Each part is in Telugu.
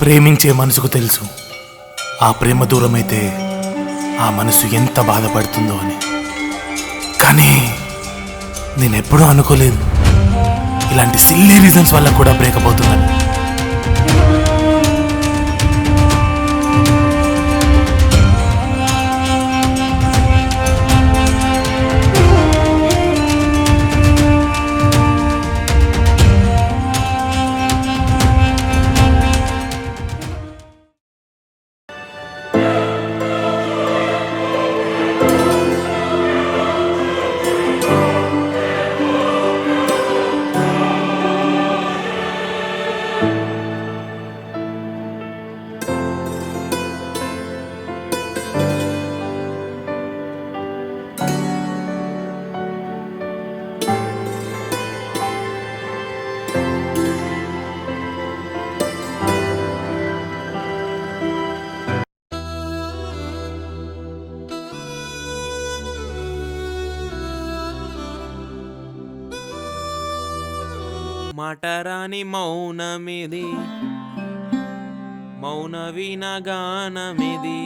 ప్రేమించే మనసుకు తెలుసు ఆ ప్రేమ దూరమైతే ఆ మనసు ఎంత బాధపడుతుందో అని. కానీ నేనెప్పుడూ అనుకోలేదు ఇలాంటి సిల్లీ రీజన్స్ వల్ల కూడా బ్రేకప్ అవుతుందని. మాటరాని మౌనమిది, మౌన వినగానమిది.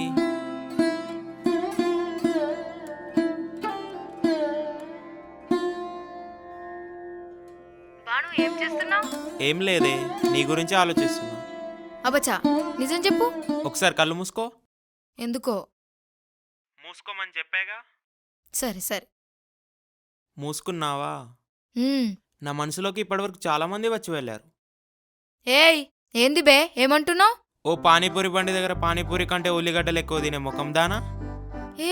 బాను ఏం చేస్తున్నావు? ఏం లేదే, నీ గురించి ఆలోచిస్తున్నా. అబచా నిజం చెప్పు. ఒకసారి కళ్ళు మూసుకో. ఎందుకో? మూసుకోమని చెప్పాగా. సరే సరే. మూసుకున్నావా? ఉమ్. నా మనసులోకి ఇప్పటివరకు చాలా మంది వచ్చి వెళ్ళారు. ఏయ్ ఏంది బే, ఏమంటున్నావు? ఓ పానీపూరి బండి దగ్గర పానీపూరి కంటే ఉల్లిగడ్డలు ఎక్కువ తినే ముఖం దానా.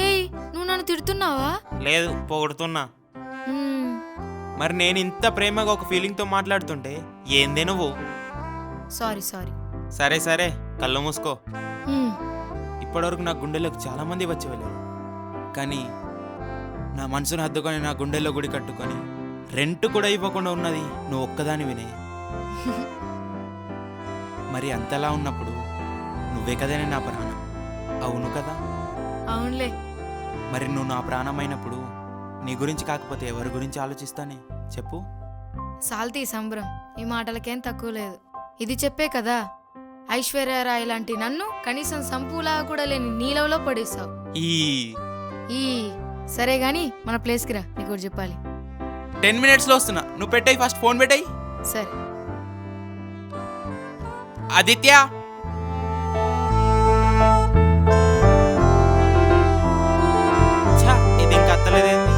ఏయ్ నువ్వు నన్ను తిడుతున్నావా? లేదు, పొగుడుతున్నా. ఉమ్. మరి నేను ఇంత ప్రేమగా ఒక ఫీలింగ్తో మాట్లాడుతుంటే ఏందే నువ్వు? Sorry sorry. సరే సరే, కళ్ళు మూసుకో. ఉమ్. ఇప్పటివరకు నా గుండెలోకి చాలా మంది వచ్చి వెళ్ళారు, కానీ నా మనసును హద్దుకొని నా గుండెల్లో గుడి కట్టుకొని రెంట్ కూడా ఇవ్వకుండా ఉన్నది నువ్వు ఒక్కదాని వినే. మరి అంతలా ఉన్నప్పుడు నువ్వే కదనే నా ప్రాణం. అవును కదా? అవునులే. మరి నువ్వు నా ప్రాణమైనప్పుడు నీ గురించి కాకపోతే ఎవరి గురించి ఆలోచిస్తానే చెప్పు? సాల్తీ సంబరం, ఈ మాటలకేం తక్కువ లేదు. ఇది చెప్పే కదా ఐశ్వర్యరాయ్ లాంటి నన్ను కనీసం సంపూలా కూడా లేని నీలవలో పడేసావు. ఈ సరే గాని మన ప్లేస్కి రా, నీకు ఒకటి చెప్పాలి. 10 minutesలో వస్తున్నా, నువ్వు పెట్టాయి, ఫస్ట్ ఫోన్ పెట్టాయి. సరే. ఆదిత్య, ఇది ఇంకా అత్తలేదేంది?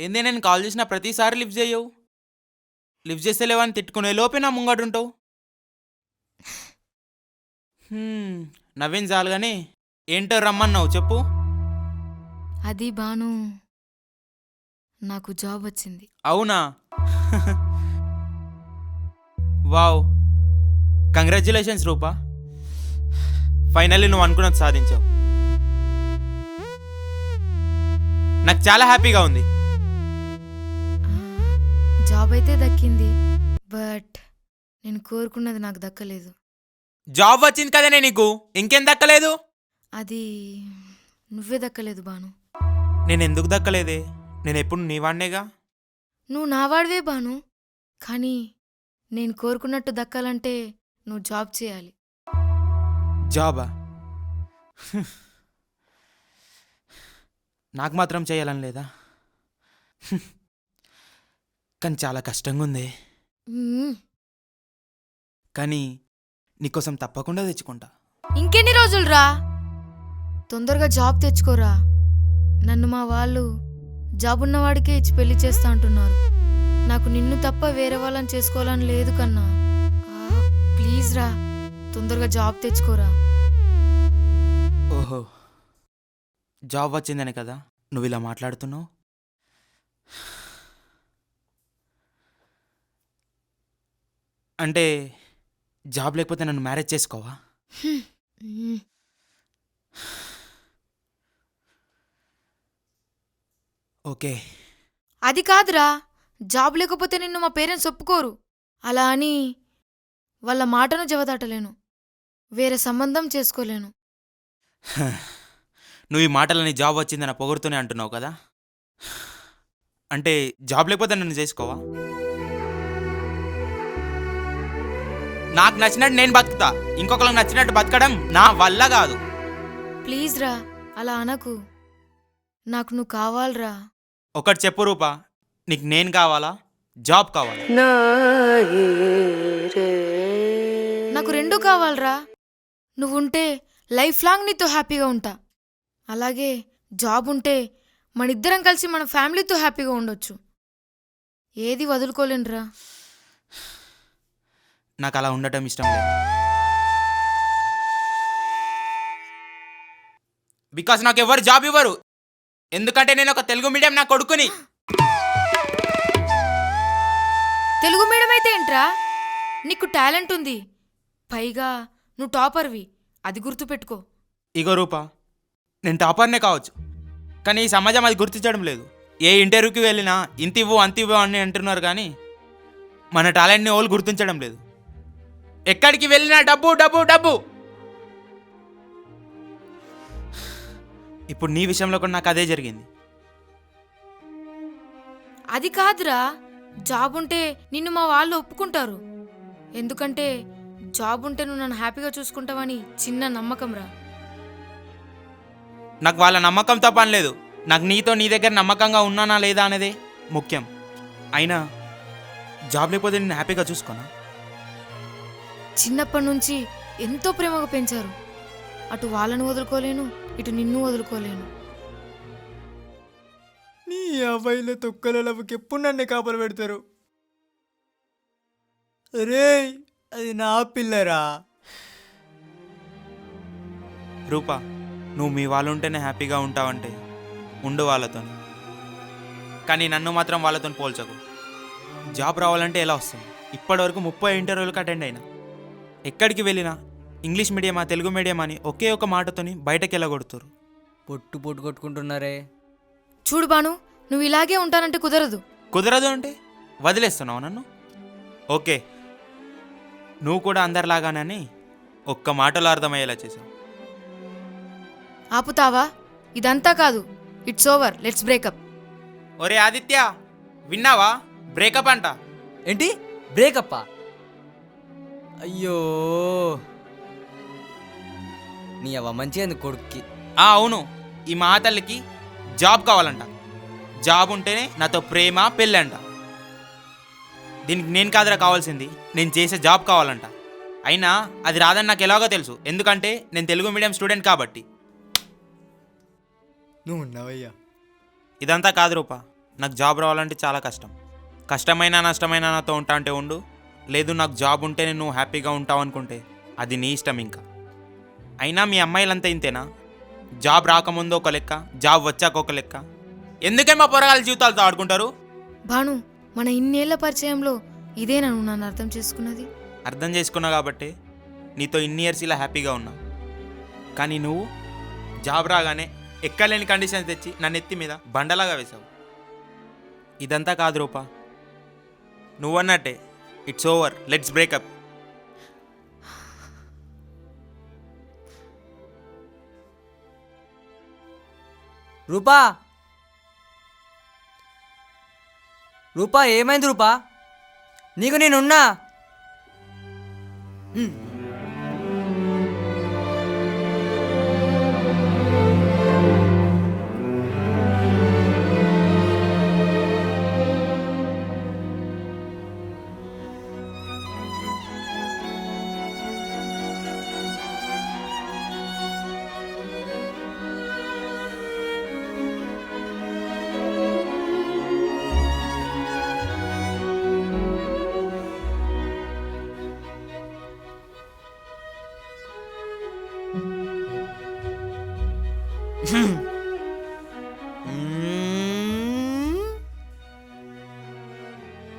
ఏందే నేను కాల్ చేసిన ప్రతిసారి లిఫ్ట్ చేయవు? లిఫ్ట్ చేస్తలేవని తిట్టుకునే లోపే నా ముంగడుంటావు. నవ్వేం చాలు కానీ ఏంటో రమ్మన్నావు చెప్పు. అది బాను, నాకు జాబ్ వచ్చింది. అవునా? వావ్, కంగ్రాచ్యులేషన్స్ రూపా, ఫైనల్లీ నువ్వు అనుకున్నది సాధించావు. నాకు చాలా హ్యాపీగా ఉంది. జాబ్ అయితే దక్కింది, బట్ నేను కోరుకున్నది నాకు దక్కలేదు. జాబ్ వచ్చింది కదనే నీకు, ఇంకేం దక్కలేదు? అది నువ్వే దక్కలేదు బాను. నేను ఎందుకు దక్కలేదే? నేను ఎప్పుడు నీ వాడినేగా. నువ్వు నావాడివే బాను, కానీ నేను కోరుకున్నట్టు దక్కాలంటే నువ్వు జాబ్ చేయాలి. జాబా? నాకు మాత్రం చేయాలని లేదా? కానీ చాలా కష్టంగా ఉంది. కానీ నీకోసం తప్పకుండా తెచ్చుకుంటా. ఇంకెన్ని రోజులు రా, తొందరగా జాబ్ తెచ్చుకోరా. నన్ను మా వాళ్ళు జాబ్ ఉన్నవాడికే ఇచ్చి పెళ్లి చేస్తా అంటున్నారు. నాకు నిన్ను తప్ప వేరే వాళ్ళని చేసుకోవాలని లేదు కన్నా. ప్లీజ్ రా, తొందరగా జాబ్ తెచ్చుకోరా. ఓహో, జాబ్ వచ్చిందని కదా నువ్వు ఇలా మాట్లాడుతున్నావు? అంటే జాబ్ లేకపోతే నన్ను మ్యారేజ్ చేసుకోవా? ఓకే. అది కాదురా, జాబ్ లేకపోతే నిన్ను మా పేరెంట్స్ ఒప్పుకోరు. అలా అని వాళ్ళ మాటను జవదాటలేను. వేరే సంబంధం చేసుకోలేను. నువ్వు ఈ మాటలని జాబ్ వచ్చిందని పొగుడుతూనే అంటున్నావు కదా, అంటే జాబ్ లేకపోతే నన్ను చేసుకోవా? నాకు నచ్చినట్టు నేను బతుకుతా, ఇంకొకరికి నచ్చినట్టు బతకడం నా వల్ల కాదు. ప్లీజ్ రా, అలా అనకు. నాకు నువ్వు కావాలరా. ఒకటి చెప్పు రూపా, నీకు నేను కావాలా, జాబ్ కావాలా? నాకు రెండూ కావాలరా. నువ్వుంటే లైఫ్ లాంగ్ నీతో హ్యాపీగా ఉంటా. అలాగే జాబ్ ఉంటే మనిద్దరం కలిసి మన ఫ్యామిలీతో హ్యాపీగా ఉండొచ్చు. ఏది వదులుకోలేనురా. నాకు అలా ఉండటం ఇష్టం లేదు. బికాస్ నాకు ఎవరు జాబ్ ఇవ్వరు, ఎందుకంటే నేను ఒక తెలుగు మీడియం నా కొడుకుని. తెలుగు మీడియం అయితే ఏంట్రా, నీకు టాలెంట్ ఉంది, పైగా నువ్వు టాపర్వి, అది గుర్తుపెట్టుకో. ఇగో రూపా, నేను టాపర్నే కావచ్చు, కానీ ఈ సమాజం అది గుర్తించడం లేదు. ఏ ఇంటర్వ్యూకి వెళ్ళినా ఇంత ఇవ్వు అంత ఇవ్వు అని అంటున్నారు, కానీ మన టాలెంట్ని వాళ్ళు గుర్తించడం లేదు. ఎక్కడికి వెళ్ళినా డబ్బు డబ్బు డబ్బు. ఇప్పుడు నీ విషయంలో కూడా నాకు అదే జరిగింది. అది కాదురా, జాబ్ ఉంటే నిన్ను మా వాళ్ళు ఒప్పుకుంటారు. ఎందుకంటే జాబ్ ఉంటే నువ్వు నన్ను హ్యాపీగా చూసుకుంటావని చిన్న నమ్మకం రా. నాకు వాళ్ళ నమ్మకంతో పని లేదు, నాకు నీతో నీ దగ్గర నమ్మకంగా ఉన్నానా లేదా అనేదే ముఖ్యం. అయినా జాబ్ లేకపోతే నేను హ్యాపీగా చూసుకోనా? చిన్నప్పటి నుంచి ఎంతో ప్రేమగా పెంచారు. అటు వాళ్ళని వదులుకోలేను, ఇటు నిన్ను వదులుకోలేను. నీ అబ్బాయిల తొక్కల లవ్వుకి ఎప్పుడు నన్ను కాపలు పెడతారు? రే, అది నా పిల్లరా. రూపా, నువ్వు మీ వాళ్ళు ఉంటేనే హ్యాపీగా ఉంటావంటే ఉండు వాళ్ళతో, కానీ నన్ను మాత్రం వాళ్ళతో పోల్చకు. జాబ్ రావాలంటే ఎలా వస్తుంది? ఇప్పటివరకు 30 ఇంటర్వ్యూలకు అటెండ్ అయినా, ఎక్కడికి వెళ్ళినా ఇంగ్లీష్ మీడియమా తెలుగు మీడియం అని ఒకే ఒక మాటతోని బయటకు వెళ్ళగొడుతారు. పొట్టు పొట్టు కొట్టుకుంటున్నారే. చూడు బాను, నువ్వు ఇలాగే ఉంటానంటే కుదరదు. కుదరదు అంటే వదిలేస్తున్నావు నన్ను? ఓకే, నువ్వు కూడా అందరిలాగానని ఒక్క మాటలో అర్థమయ్యేలా చేసావు. ఆపుతావా? ఇదంతా కాదు, ఇట్స్ ఓవర్, లెట్స్ బ్రేకప్. ఒరే ఆదిత్య, విన్నావా? బ్రేకప్ అంట. ఏంటి బ్రేకప్పా? అయ్యో, నీ అవ్వ మంచిగా కొడుక్కి. అవును, ఈ మా తల్లికి జాబ్ కావాలంట. జాబ్ ఉంటేనే నాతో ప్రేమ పెళ్ళి అంట. దీనికి నేను కాదురా కావాల్సింది, నేను చేసే జాబ్ కావాలంట. అయినా అది రాదని నాకు ఎలాగో తెలుసు, ఎందుకంటే నేను తెలుగు మీడియం స్టూడెంట్ కాబట్టి. నువ్వు ఉన్నావయ్యా. ఇదంతా కాదు రూపా, నాకు జాబ్ రావాలంటే చాలా కష్టం. కష్టమైనా నష్టమైనా నాతో ఉంటా అంటే ఉండు, లేదు నాకు జాబ్ ఉంటేనే నువ్వు హ్యాపీగా ఉంటావు అనుకుంటే అది నీ ఇష్టం. ఇంకా అయినా మీ అమ్మాయిలంతా ఇంతేనా? జాబ్ రాకముందు ఒక లెక్క, జాబ్ వచ్చాక ఒక లెక్క. ఎందుకే మా పొరగాల జీవితాలతో ఆడుకుంటారు? భాను, మన ఇన్నేళ్ల పరిచయంలో ఇదే నన్ను నన్ను అర్థం చేసుకున్నది. అర్థం చేసుకున్నా కాబట్టి నీతో ఇన్ని ఇయర్స్ ఇలా హ్యాపీగా ఉన్నా. కానీ నువ్వు జాబ్ రాగానే ఎక్కలేని కండిషన్స్ తెచ్చి నన్ను ఎత్తి మీద బండలాగా వేశావు. ఇదంతా కాదు రూపా, నువ్వన్నట్టే ఇట్స్ ఓవర్, లెట్స్ బ్రేకప్. రూపా, రూపా ఏమైంది రూపా? నీకు నేనున్నా.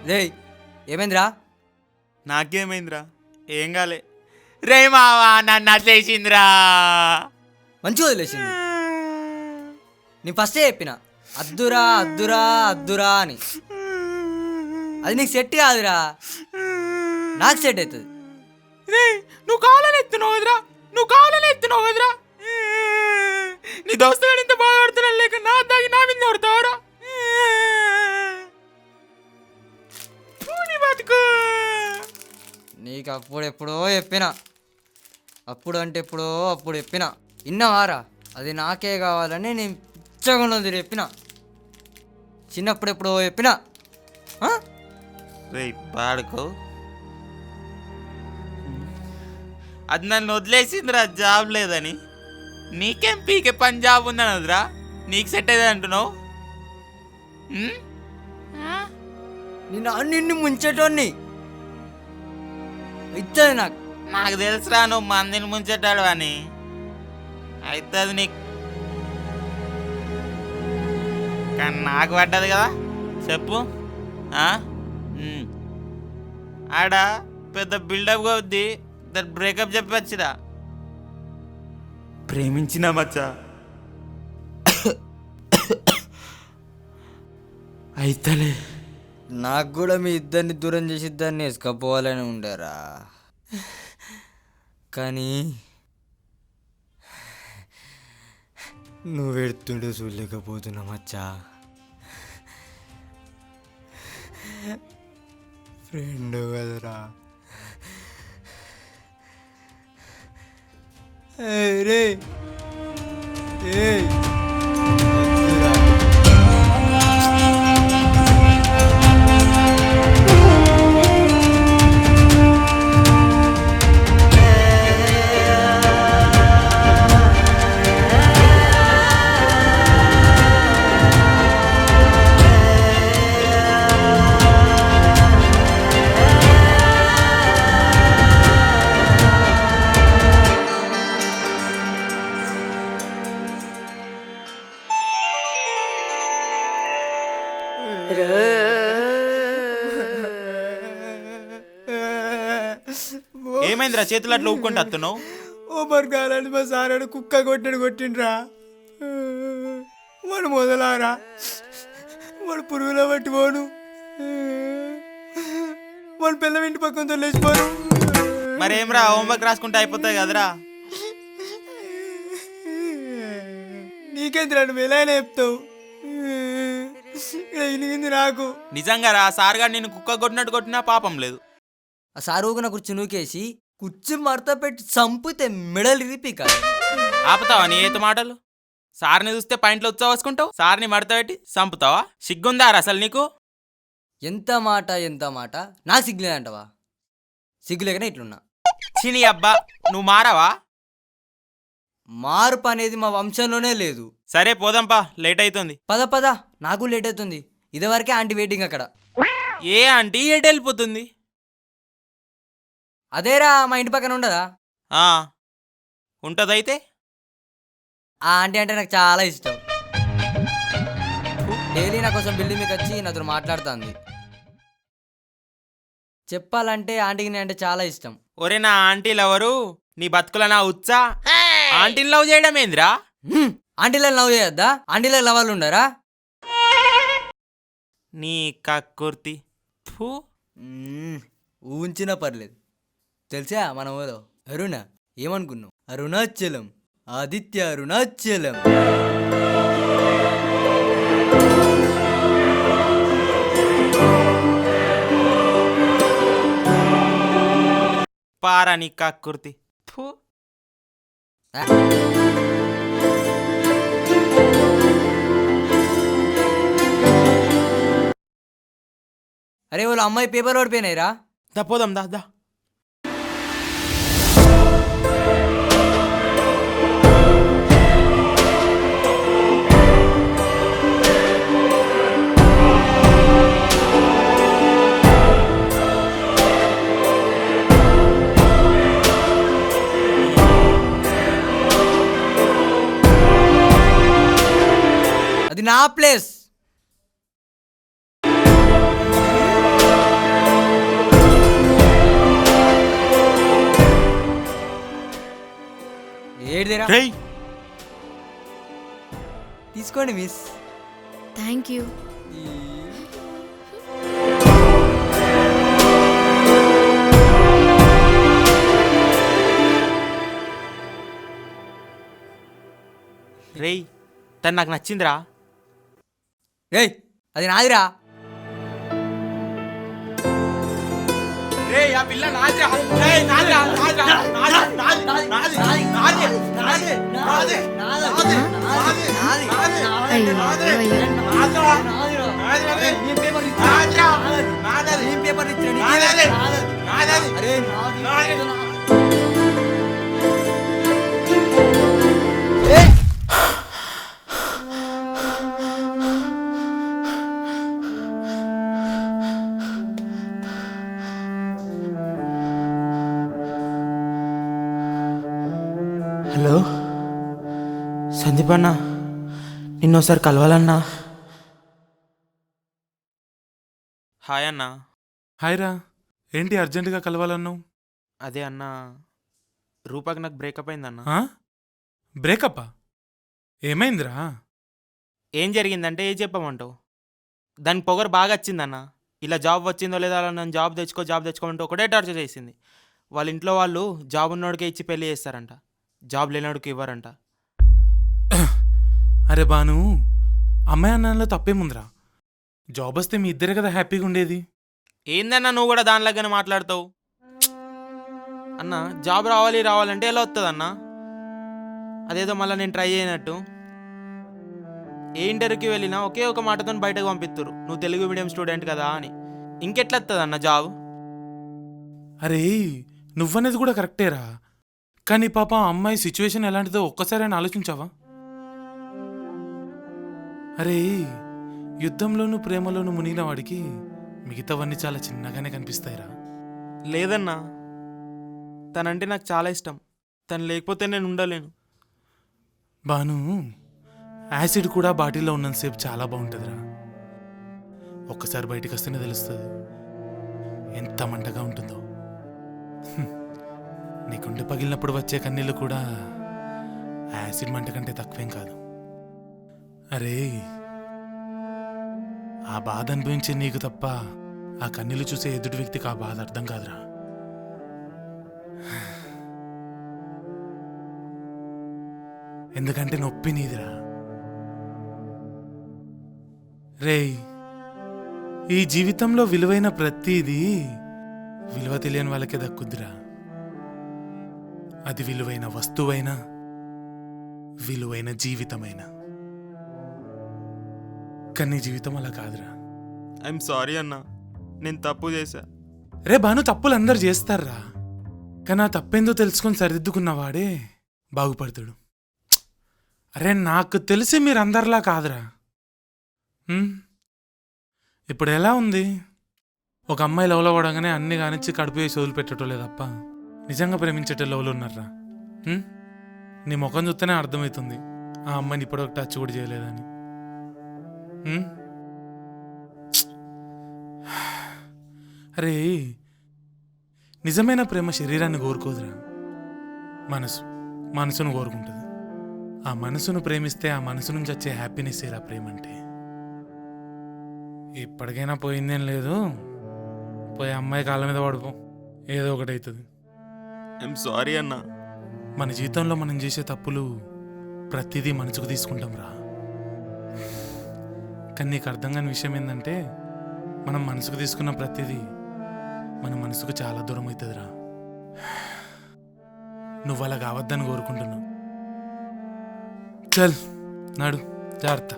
రే, ఏమైందిరా? నాకేమైందిరా? ఏం కాలే. రే మావా, నన్ను అట్లేసిందిరా. మంచిగా వదిలేసింది. నేను ఫస్టే చెప్పిన అద్దురా అద్దురా అద్దురా అని. అది నీకు సెట్ కాదురా, నాకు సెట్ అవుతుంది. రే నువ్వు కావాలని ఎత్తున్నావు వదిరా, నువ్వు కావాలని ఎత్తున్నావు వదిరా. నీ దోస్తుగాడు ఇంత బాధపడుతున్నా లేక నా తాగి నా మీద కొడతావరా. బతుకు నీకు అప్పుడెప్పుడో చెప్పిన, అప్పుడు అంటే ఎప్పుడో అప్పుడు చెప్పిన, విన్నావారా? అది నాకే కావాలని నేను పిచ్చగున్నది చెప్పిన, చిన్నప్పుడు ఎప్పుడో చెప్పిన. రే పాడుకో, అది నన్ను వదిలేసిందిరా జాబ్ లేదని. నీకేం పీకే పని జాబ్ ఉందని వదిరా, నీకు సెట్ అయ్యేది అంటున్నావు. నిన్ను ముంచేటోన్ని ఇచ్చది నాకు. నాకు తెలుసురా నువ్వు మందిని ముంచెట్టాడు అని. అయితే అది నీకు కానీ నాకు పడ్డది కదా, చెప్పు. ఆడ పెద్ద బిల్డప్ అవుద్ది, దాని బ్రేకప్ చెప్పొచ్చురా. ప్రేమించిన మచ్చా అయితలే. నాకు కూడా మీ ఇద్దరిని దూరం చేసి దాన్ని వేసుకపోవాలని ఉండరా, కానీ నువ్వు ఎడుతుండే చూడలేకపోతున్నా మచ్చా. ఫ్రెండ్ కదరా. రే ఏమైందిరా చేతులు అట్లా ఊపుకుంటూ వస్తున్నావు? ఓమర్ కాలని మా సారాడు కుక్క కొట్టిండ్రా. వాడు మొదలారా, వాడు పురుగులో పట్టిపోను, వాడు పిల్ల ఇంటి పక్కన లేచిపోను. మరేమ్రా హోంవర్క్ రాసుకుంటే అయిపోతాయి కదరా. నీకేంద్రా నువ్వు ఎలా అయినా చెప్తావు, ఇనిగింది నాకు. నిజంగా రా, సార్గా నేను కుక్క కొట్టినట్టు కొట్టినా పాపం లేదు. ఆ సారువుకున్న కుర్చీ నూకేసి కుర్చీ మడత పెట్టి చంపితే మెడలు ఇరిపి కాదు. ఆపుతావా నీ ఏత మాటలు? సార్ని చూస్తే పాయింట్లో ఉత్సవేసుకుంటావు, సార్ని మడత పెట్టి చంపుతావా? సిగ్గుందారా అసలు నీకు? ఎంత మాట నాకు సిగ్గులేదంటవా? సిగ్గులేకనే ఇట్లున్నా. చిని అబ్బా, నువ్వు మారావా? మార్పు అనేది మా వంశంలోనే లేదు. సరే పోదాంపా, లేట్ అవుతుంది. పద నాకు లేట్ అవుతుంది. ఇదివరకే ఆంటీ వెయిటింగ్ అక్కడ. ఏ ఆంటీ ఎటు వెళ్ళిపోతుంది? అదేరా మా ఇంటి పక్కన ఉండదా? ఉంటదైతే. ఆ ఆంటీ అంటే నాకు చాలా ఇష్టం. డైలీ నా కోసం బిల్డింగ్ మీకు వచ్చి నాతో మాట్లాడుతుంది. చెప్పాలంటే ఆంటీకి నేను అంటే చాలా ఇష్టం. ఒరే నా ఆంటీ లవరు, నీ బతుకుల నా ఉచ్చా. ఆంటీని లవ్ చేయడం ఏందిరా? ఆంటీలను లవ్ చేయొద్దా? ఆంటీలకు లవర్లు ఉండరా? నీ కక్కుర్తి. ఊంచినా పర్లేదు. తెలుసా మన ఊరు అరుణ ఏమనుకున్నావు? అరుణాచలం, ఆదిత్య అరుణాచలం. పారా నీ కక్కుర్తి. అరే వాళ్ళు అమ్మాయి పేపర్ ఓడిపోయినాయిరా. పోదాం దా. అది నా ప్లేస్. ఏడిదేరా? తీసుకోండి మిస్. Thank you. రేయ్ తను నాకు నచ్చిందిరా. ఏయ్ అది నాదిరా. రేయ్ ఆ పిల్ల నాదిరా. రేయ్ నాదిరా నాదిరా నాది నాది నాది నాది నాది నాది నాది నాది నాది అయ్యో అయ్యో నాదిరా నాదిరా రే నేను పేపర్ నాదిరా ఇచ్చాను. నాది నేను పేపర్ ఇచ్చాను. నాది నాది అరే నాది. హలో సందీప్ అన్న, నిన్నోసారి కలవాలన్నా. హాయ్ అన్న. హాయ్ రా, ఏంటి అర్జెంటుగా కలవాలన్నావు? అదే అన్న, రూపాకి నాకు బ్రేకప్ అయిందన్న. బ్రేకప్పా? ఏమైందిరా? ఏం జరిగిందంటే ఏం చెప్పమంటావు? దానికి పొగరు బాగా వచ్చిందన్న. ఇలా జాబ్ వచ్చిందో లేదా అలా నన్ను జాబ్ తెచ్చుకోమంటే ఒకటే టార్చర్ చేసింది. వాళ్ళ ఇంట్లో వాళ్ళు జాబ్ ఉన్నోడికే ఇచ్చి పెళ్లి చేస్తారంట, జాబ్ లేనోడికి ఇవ్వరంట. అరే బాను, అమ్మాయి అన్నలో తప్పేముందిరా? జాబ్ వస్తే మీ ఇద్దరే కదా హ్యాపీగా ఉండేది. ఏందన్నా నువ్వు కూడా దానిలాగానే మాట్లాడతావు? అన్న జాబ్ రావాలంటే ఎలా వస్తుంది అన్న? అదేదో మళ్ళీ నేను ట్రై చేయనట్టు. ఏ ఇంటర్వ్యూకి వెళ్ళినా ఒకే ఒక మాటతో బయటకు పంపిస్తారు, నువ్వు తెలుగు మీడియం స్టూడెంట్ కదా అని. ఇంకెట్లా వస్తుంది అన్న జాబ్? అరే నువ్వనేది కూడా కరెక్టేరా, కానీ పాప ఆ అమ్మాయి సిచ్యువేషన్ ఎలాంటిదో ఒక్కసారి అని ఆలోచించావా? అరే యుద్ధంలోనూ ప్రేమలోనూ మునిగిన వాడికి మిగతావన్నీ చాలా చిన్నగానే కనిపిస్తాయిరా. లేదన్నా, తనంటే నాకు చాలా ఇష్టం. తను లేకపోతే నేను ఉండలేను. బాను, యాసిడ్ కూడా బాటిల్లో ఉన్నంతసేపు చాలా బాగుంటుందిరా. ఒక్కసారి బయటికి వస్తేనే తెలుస్తుంది ఎంత మంటగా ఉంటుందో. నీ గుండె పగిలినప్పుడు వచ్చే కన్నీళ్ళు కూడా యాసిడ్ మంట కంటే తక్కువేం కాదు. అరే ఆ బాధ అనుభవించే నీకు తప్ప ఆ కన్నీళ్ళు చూసే ఎదుటి వ్యక్తికి ఆ బాధ అర్థం కాదురా. ఎందుకంటే నొప్పి నీదిరా. రేయ్, ఈ జీవితంలో విలువైన ప్రతిదీ విలువ తెలియని వాళ్ళకే దక్కుద్దిరా. అది విలువైన వస్తువైనా, విలువైన జీవితమైనా. కానీ జీవితం అలా కాదురా. ఐఎమ్ సారీ అన్నా, నేను తప్పు చేశా. రే బాను, తప్పులు అందరు చేస్తారా, కానీ ఆ తప్పేందో తెలుసుకొని సరిదిద్దుకున్నవాడే బాగుపడతాడు. అరే నాకు తెలిసి మీరు అందరిలా కాదురా. ఇప్పుడు ఎలా ఉంది? ఒక అమ్మాయి లవ్లో పడగానే అన్ని కానిచ్చి కడుపు వేసి వదిలిపెట్టటోలే తప్ప నిజంగా ప్రేమించేట లవ్లు ఉన్నారా? నీ ముఖం చూస్తేనే అర్థమవుతుంది ఆ అమ్మాయిని ఇప్పటివరకు టచ్ కూడా చేయలేదని. అరే నిజమైన ప్రేమ శరీరాన్ని కోరుకోదురా, మనసును కోరుకుంటుంది. ఆ మనసును ప్రేమిస్తే ఆ మనసు నుంచి వచ్చే హ్యాపీనెస్ ఏరా ప్రేమ అంటే. ఇప్పటికైనా పోయిందేం లేదు, పోయి అమ్మాయి కాళ్ళ మీద పడిపో, ఏదో ఒకటి అవుతుంది. ఐఎమ్ సారీ అన్నా. మన జీవితంలో మనం చేసే తప్పులు ప్రతిదీ మనసుకు తీసుకుంటాం రా. కానీ నీకు అర్థం కాని విషయం ఏంటంటే, మనం మనసుకు తీసుకున్న ప్రతిదీ మన మనసుకు చాలా దూరం అవుతుందిరా. నువ్వు అలా కావద్దని కోరుకుంటున్నావు. చల్ నాడు, జాగ్రత్త.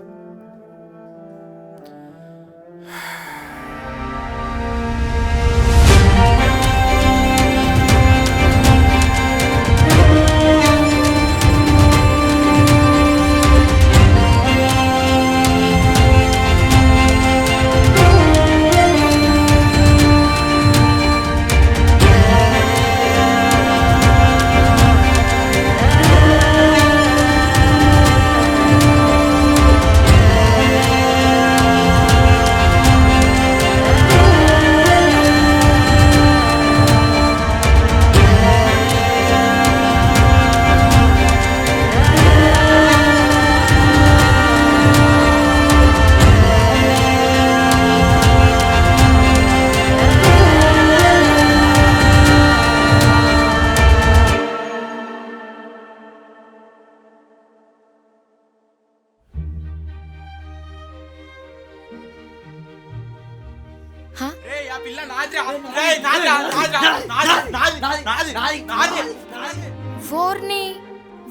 ఫోర్ని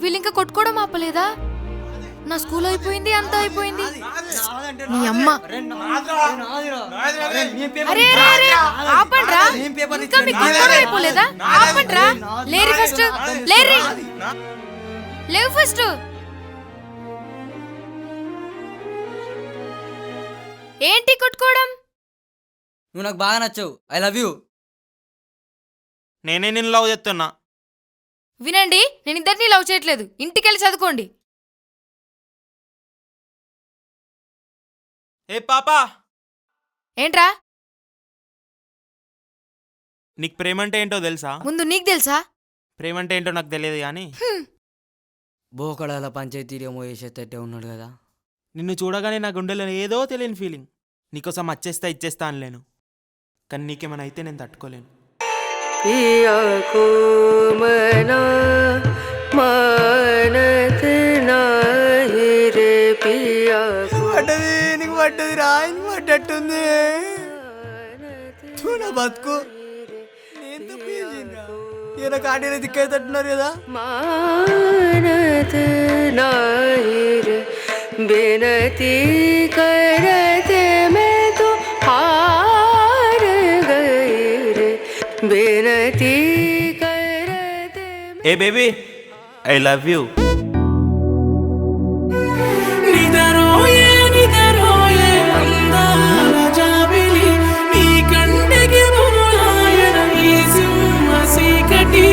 వీళ్ళు ఇంకా కొట్టుకోవడం ఆపలేదా? నా స్కూల్ అయిపోయింది, అంతా అయిపోయింది. నీ అమ్మ అరే ఆపండ్రా, ఇంకా మీకు కొట్టుకోవడం అయిపోలేదా? ఆపండ్రా, లేరి ఫస్ట్, లేరి లేవు ఫస్ట్. ఏంటి కొట్టుకోవడం? నువ్వు నాకు బాగా నచ్చావు, ఐ లవ్ యూ. నేనే నిన్ను లవ్ చేస్తున్నా. వినండి, నేను ఇద్దరిని లవ్ చేయట్లేదు. ఇంటికెళ్ళి చదువుకోండి. ఏ పాపా, ఏంట్రా? నీకు ప్రేమ అంటే ఏంటో తెలుసా? ముందు నీకు తెలుసా? ప్రేమ అంటే ఏంటో నాకు తెలియదు కానీ బోకడాల పంచాయతీరేమో వేసేటట్టే ఉన్నాడు కదా. నిన్ను చూడగానే నా గుండెలో ఏదో తెలియని ఫీలింగ్. నీకోసం వచ్చేస్తా ఇచ్చేస్తా అనలేను, కానీ నీకేమైనా అయితే నేను తట్టుకోలేను. పడ్డది నీకు పడ్డది రా, నీకు పడ్డట్టుంది. చూడ బతుకు నేను తప్పు చేసిండ్రా. ఈయన కాడీలో దిక్కైతట్టున్నారు కదా. बेनती करते मैं तो हार गई रे, बेनती करते ఏ బేబీ, ఐ లవ్ యూ. నిదరోయే నిదరోయే అందాల జాబిలి, నీ కంటికి మూలాయన ఈ సింహ చీకటి.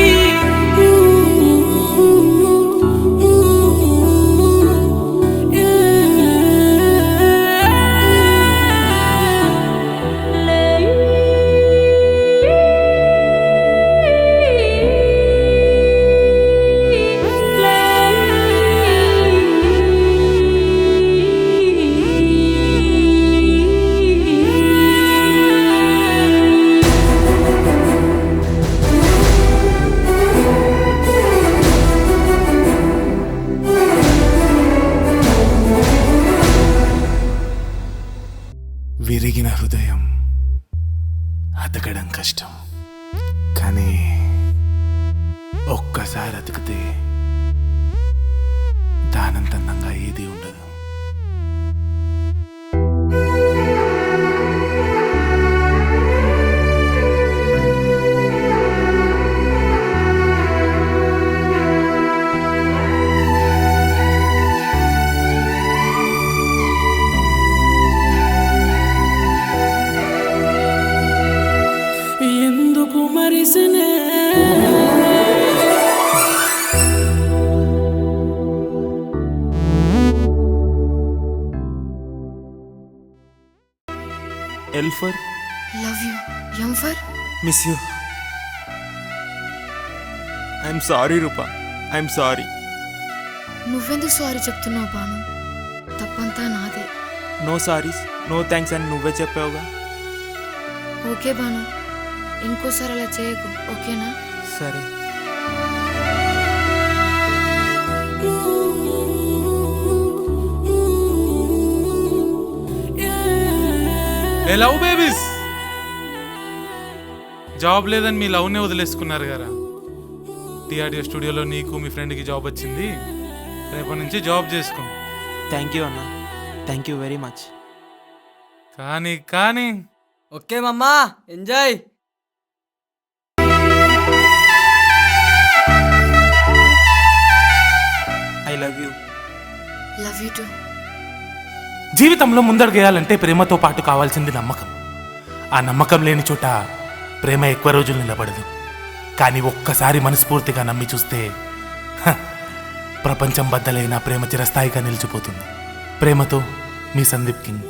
విరిగిన హృదయం అతకడం కష్టం, కానీ ఒక్కసారి అతికితే దానంత అందంగా ఏది ఉండదు. ఎందుకు మరిసినే L for love you, M for miss you. I'm sorry Rupa, I'm sorry. నువ్వెందుకు సారీ చెప్తున్నావు బాను? తప్పంతా నాదే. నో సారీస్, నో థ్యాంక్స్ అని నువ్వే చెప్పావుగా. ఓకే బాను, ఇంకోసారి అలా చేయకు, ఓకేనా? సరే. ఏ లవ్ బేబీస్, జాబ్ లేదని మీ లవ్నే వదిలేసుకున్నారు కదా. టీఆర్డీఓ స్టూడియోలో నీకు మీ ఫ్రెండ్కి జాబ్ వచ్చింది. రేపటి నుంచి జాబ్ చేసుకో. థ్యాంక్ యూ అన్న, థ్యాంక్ యూ వెరీ మచ్. కానీ ఓకే మమ్మా, enjoy. I love you. Love you to. జీవితంలో ముందడుగేయాలంటే ప్రేమతో పాటు కావాల్సింది నమ్మకం. ఆ నమ్మకం లేని చోట ప్రేమ ఎక్కువ రోజులు నిలబడదు. కానీ ఒక్కసారి మనస్ఫూర్తిగా నమ్మి చూస్తే ప్రపంచం బద్దలైన ప్రేమ చిరస్థాయిగా నిలిచిపోతుంది. ప్రేమతో మీ సందీప్ కింగ్.